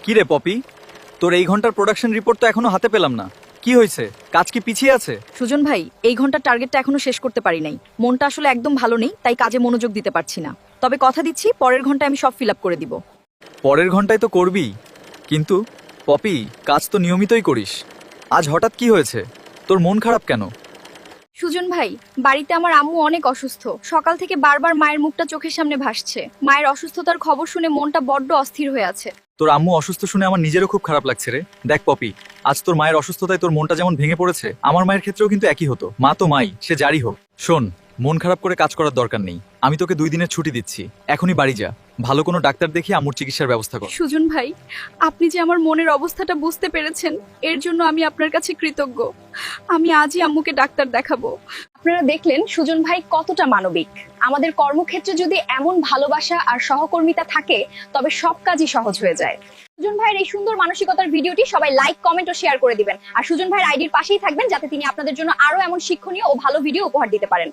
কি রে পপি, তোর এই ঘন্টার প্রোডাকশন রিপোর্ট তো এখনো হাতে পেলাম না। কি হয়েছে? কাজ কি পিছিয়ে আছে? সুজন ভাই, এই ঘন্টার টার্গেটটা এখনো শেষ করতে পারি নাই। মনটা আসলে একদম ভালো নেই, তাই কাজে মনোযোগ দিতে পারছি না। তবে কথা দিচ্ছি, পরের ঘন্টায় আমি সব ফিল আপ করে দিব। পরের ঘন্টায় তো করবি, কিন্তু পপি কাজ তো নিয়মিতই করিস। আজ হঠাৎ কি হয়েছে? তোর মন খারাপ কেন? সুজন ভাই, বাড়িতে আমার আম্মু অনেক অসুস্থ। সকাল থেকে বারবার মায়ের মুখটা চোখের সামনে ভাসছে। মায়ের অসুস্থতার খবর শুনে মনটা বড্ড অস্থির হয়ে আছে। তোর আম্মু অসুস্থ শুনে আমার নিজেরও খুব খারাপ লাগছে রে। দেখ পপি, আজ তোর মায়ের অসুস্থতায় তোর মনটা যেমন ভেঙে পড়েছে, আমার মায়ের ক্ষেত্রেও কিন্তু একই হতো। মা তো মাই, সে যারই হোক। শোন, মন খারাপ করে কাজ করার দরকার নেই। আমি তোকে 2 দিনের ছুটি দিচ্ছি, এখনই বাড়ি যা। ভালো কোনো ডাক্তার দেখিয়ে আম্মুর চিকিৎসার ব্যবস্থা কর। সুজন ভাই, আপনি যে আমার মনের অবস্থাটা বুঝতে পেরেছেন, এর জন্য আমি আপনার কাছে কৃতজ্ঞ। আমি আজই আম্মুকে ডাক্তার দেখাবো। আপনারা দেখলেন সুজন ভাই কতটা মানবিক। আমাদের কর্মক্ষেত্রে যদি এমন ভালোবাসা আর সহকর্মিতা থাকে, তবে সব কাজই সহজ হয়ে যায়। সুজন ভাইয়ের এই সুন্দর মানসিকতার ভিডিওটি সবাই লাইক, কমেন্ট ও শেয়ার করে দিবেন। আর সুজন ভাইয়ের আইডির পাশেই থাকবেন, যাতে তিনি আপনাদের জন্য আরো এমন শিক্ষণীয় ও ভালো ভিডিও উপহার দিতে পারেন।